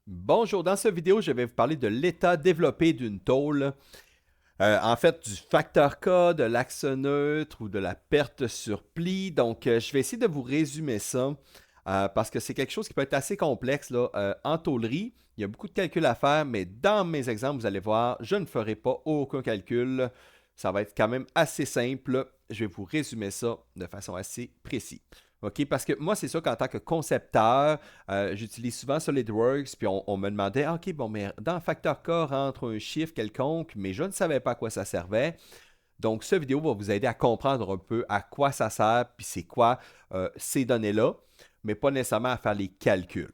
Bonjour, dans cette vidéo, je vais vous parler de l'état développé d'une tôle. En fait, du facteur K, de l'axe neutre ou de la perte sur pli. Donc, je vais essayer de vous résumer ça parce que c'est quelque chose qui peut être assez complexe là. En tôlerie, il y a beaucoup de calculs à faire, mais dans mes exemples, vous allez voir, je ne ferai pas aucun calcul. Ça va être quand même assez simple. Je vais vous résumer ça de façon assez précise. OK, parce que moi, c'est sûr qu'en tant que concepteur, j'utilise souvent SolidWorks, puis on me demandait, ah, OK, bon, mais dans Factor K rentre un chiffre quelconque, mais je ne savais pas à quoi ça servait. Donc, cette vidéo va vous aider à comprendre un peu à quoi ça sert, puis c'est quoi ces données-là, mais pas nécessairement à faire les calculs.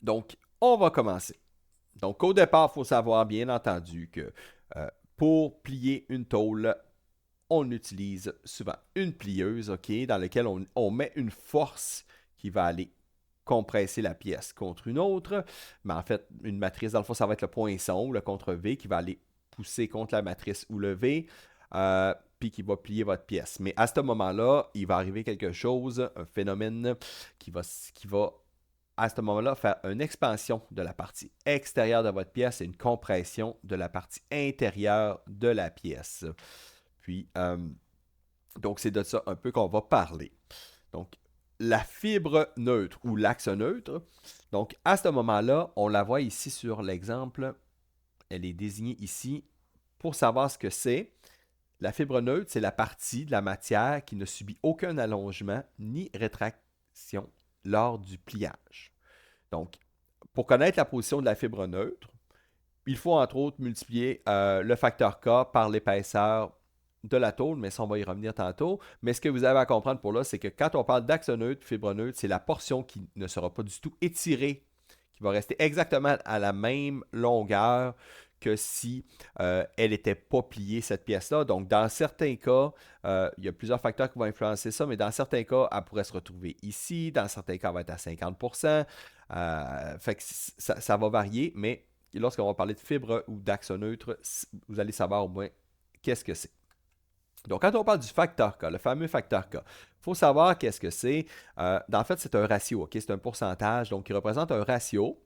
Donc, on va commencer. Donc, au départ, il faut savoir, bien entendu, que euh, pour plier une tôle, on utilise souvent une plieuse, OK, dans laquelle on met une force qui va aller compresser la pièce contre une autre. Mais en fait, une matrice, dans le fond, ça va être le poinçon ou le contre-V qui va aller pousser contre la matrice ou le V, puis qui va plier votre pièce. Mais à ce moment-là, il va arriver quelque chose, un phénomène qui va à ce moment-là, faire une expansion de la partie extérieure de votre pièce et une compression de la partie intérieure de la pièce. Puis, donc, c'est de ça un peu qu'on va parler. Donc, la fibre neutre ou l'axe neutre. Donc, à ce moment-là, on la voit ici sur l'exemple. Elle est désignée ici pour savoir ce que c'est. La fibre neutre, c'est la partie de la matière qui ne subit aucun allongement ni rétraction lors du pliage. Donc, pour connaître la position de la fibre neutre, il faut entre autres multiplier le facteur K par l'épaisseur de la tôle, mais ça, on va y revenir tantôt. Mais ce que vous avez à comprendre pour là, c'est que quand on parle d'axe neutre, fibre neutre, c'est la portion qui ne sera pas du tout étirée, qui va rester exactement à la même longueur que si elle n'était pas pliée, cette pièce-là. Donc, dans certains cas, il y a plusieurs facteurs qui vont influencer ça, mais dans certains cas, elle pourrait se retrouver ici. Dans certains cas, elle va être à 50%. Fait que ça va varier, mais lorsqu'on va parler de fibre ou d'axe neutre, vous allez savoir au moins qu'est-ce que c'est. Donc, quand on parle du facteur K, le fameux facteur K, il faut savoir qu'est-ce que c'est. En fait, c'est un ratio, ok? C'est un pourcentage, donc il représente un ratio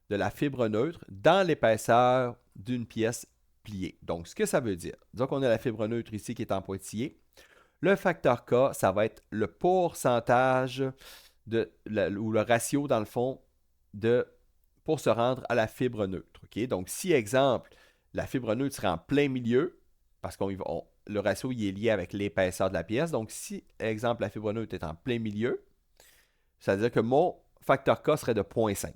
de la fibre neutre dans l'épaisseur d'une pièce pliée. Donc, ce que ça veut dire, disons qu'on a la fibre neutre ici qui est en pointillé. Le facteur K, ça va être le pourcentage ou le ratio, dans le fond, de, pour se rendre à la fibre neutre. Ok? Donc, si, exemple, la fibre neutre serait en plein milieu, parce qu'on le ratio il est lié avec l'épaisseur de la pièce. Donc, si, exemple, la fibre neutre est en plein milieu, ça veut dire que mon facteur K serait de 0,5.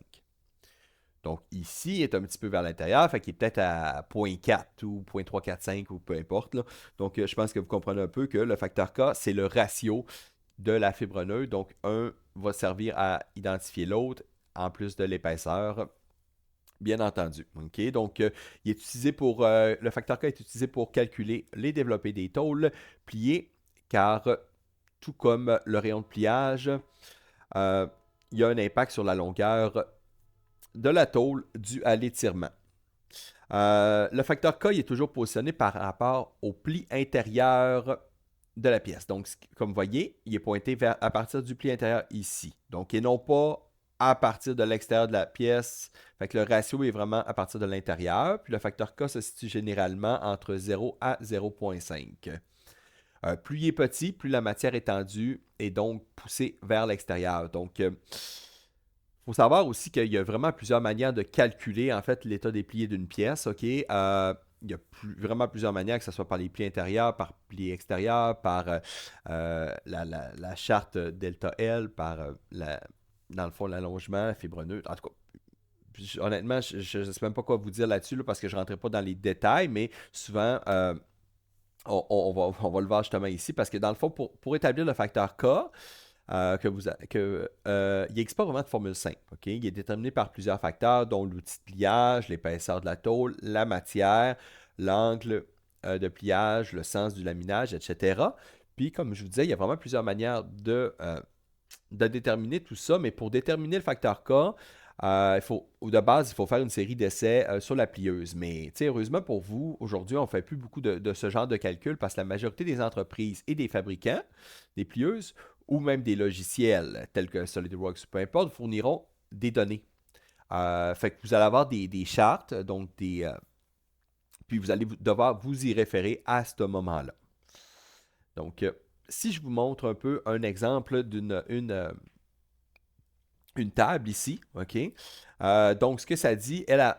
Donc, ici, il est un petit peu vers l'intérieur, fait qu'il est peut-être à 0,4 ou 0,345 ou peu importe. Là. Donc, je pense que vous comprenez un peu que le facteur K, c'est le ratio de la fibre neutre. Donc, un va servir à identifier l'autre en plus de l'épaisseur, bien entendu. OK? Donc, il est utilisé le facteur K est utilisé pour calculer les développés des tôles pliées, car tout comme le rayon de pliage, euh, il y a un impact sur la longueur de la tôle dû à l'étirement. Le facteur K il est toujours positionné par rapport au pli intérieur de la pièce. Donc, comme vous voyez, il est pointé à partir du pli intérieur ici. Donc, et non pas à partir de l'extérieur de la pièce. Fait que le ratio est vraiment à partir de l'intérieur. Puis le facteur K se situe généralement entre 0 à 0,5. Plus il est petit, plus la matière est tendue et donc poussée vers l'extérieur. Donc, faut savoir aussi qu'il y a vraiment plusieurs manières de calculer en fait l'état des pliés d'une pièce. Ok, il y a vraiment plusieurs manières, que ce soit par les plis intérieurs, par plis extérieurs, par la charte delta L, par dans le fond l'allongement, la fibre neutre. En tout cas, honnêtement, je ne sais même pas quoi vous dire là-dessus là, parce que je ne rentrais pas dans les détails, mais souvent on va le voir justement ici parce que dans le fond, pour établir le facteur K, il n'existe pas vraiment de formule simple. Ok. Il est déterminé par plusieurs facteurs, dont l'outil de pliage, l'épaisseur de la tôle, la matière, l'angle de pliage, le sens du laminage, etc. Puis, comme je vous disais, il y a vraiment plusieurs manières de déterminer tout ça, mais pour déterminer le facteur K, ou de base, il faut faire une série d'essais sur la plieuse. Mais heureusement pour vous, aujourd'hui, on ne fait plus beaucoup de ce genre de calcul parce que la majorité des entreprises et des fabricants des plieuses ou même des logiciels tels que SolidWorks ou peu importe fourniront des données. Fait que vous allez avoir des chartes, donc puis vous allez devoir vous y référer à ce moment-là. Donc, si je vous montre un peu un exemple une table ici, OK? Donc, ce que ça dit, elle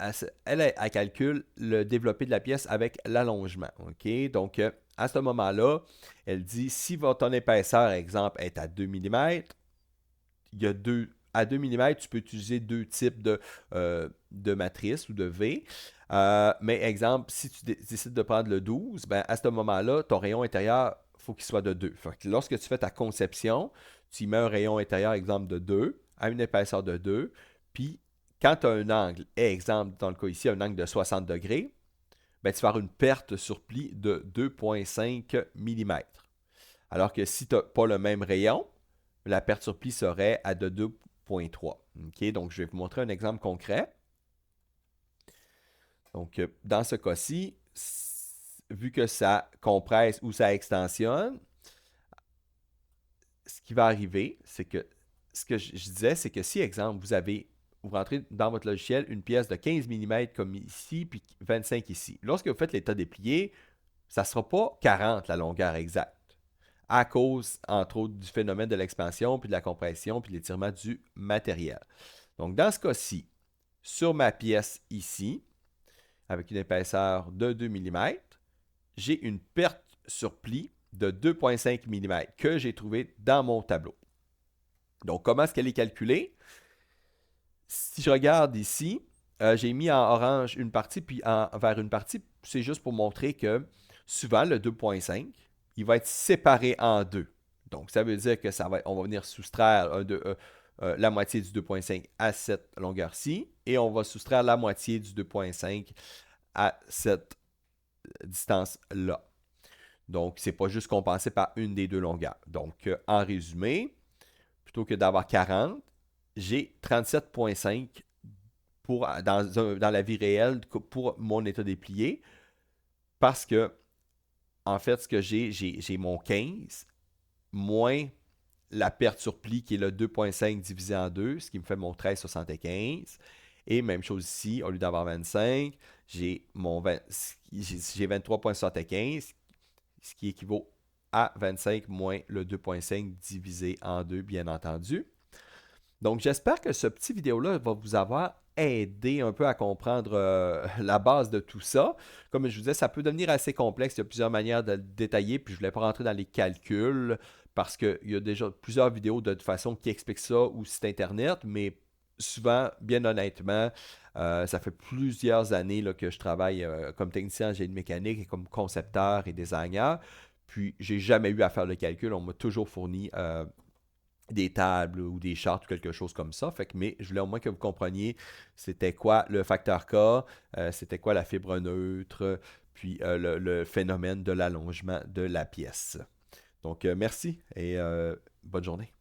calcule le développé de la pièce avec l'allongement, OK? Donc, à ce moment-là, elle dit, si votre épaisseur, exemple, est à 2 mm, il y a à 2 mm, tu peux utiliser deux types de matrices ou de V. Mais exemple, si tu décides de prendre le 12, ben, à ce moment-là, ton rayon intérieur, il faut qu'il soit de 2. Fait que lorsque tu fais ta conception, tu y mets un rayon intérieur, exemple, de 2, à une épaisseur de 2. Puis, quand tu as un angle, exemple, dans le cas ici, un angle de 60 degrés, ben, tu vas avoir une perte sur pli de 2,5 mm. Alors que si tu n'as pas le même rayon, la perte sur pli serait à de 2,3. OK? Donc, je vais vous montrer un exemple concret. Donc, dans ce cas-ci, vu que ça compresse ou ça extensionne, ce qui va arriver, c'est que ce que je disais, c'est que si, exemple, vous rentrez dans votre logiciel une pièce de 15 mm comme ici, puis 25 ici. Lorsque vous faites l'état déplié, ça ne sera pas 40 la longueur exacte, à cause, entre autres, du phénomène de l'expansion, puis de la compression, puis de l'étirement du matériel. Donc, dans ce cas-ci, sur ma pièce ici, avec une épaisseur de 2 mm, j'ai une perte sur pli de 2,5 mm que j'ai trouvé dans mon tableau. Donc, comment est-ce qu'elle est calculée? Si je regarde ici, j'ai mis en orange une partie, puis en vert une partie. C'est juste pour montrer que souvent, le 2,5, il va être séparé en deux. Donc, ça veut dire que on va venir soustraire la moitié du 2,5 à cette longueur-ci, et on va soustraire la moitié du 2,5 à cette distance-là. Donc, c'est pas juste compensé par une des deux longueurs. Donc, en résumé, plutôt que d'avoir 40, j'ai 37,5 dans la vie réelle pour mon état déplié. Parce que, en fait, ce que j'ai mon 15 moins la perte sur pli qui est le 2,5 divisé en 2, ce qui me fait mon 13,75. Et même chose ici, au lieu d'avoir 25, j'ai 23,75, ce qui équivaut à 25 moins le 2,5 divisé en 2, bien entendu. Donc, j'espère que ce petit vidéo-là va vous avoir aidé un peu à comprendre la base de tout ça. Comme je vous disais, ça peut devenir assez complexe. Il y a plusieurs manières de le détailler, puis je ne voulais pas rentrer dans les calculs parce qu'il y a déjà plusieurs vidéos de toute façon qui expliquent ça ou site internet, mais souvent, bien honnêtement, ça fait plusieurs années là, que je travaille comme technicien en génie mécanique et comme concepteur et designer. Puis, j'ai jamais eu à faire le calcul. On m'a toujours fourni des tables ou des chartes ou quelque chose comme ça. Mais je voulais au moins que vous compreniez c'était quoi le facteur K, c'était quoi la fibre neutre, puis le phénomène de l'allongement de la pièce. Donc, merci et bonne journée.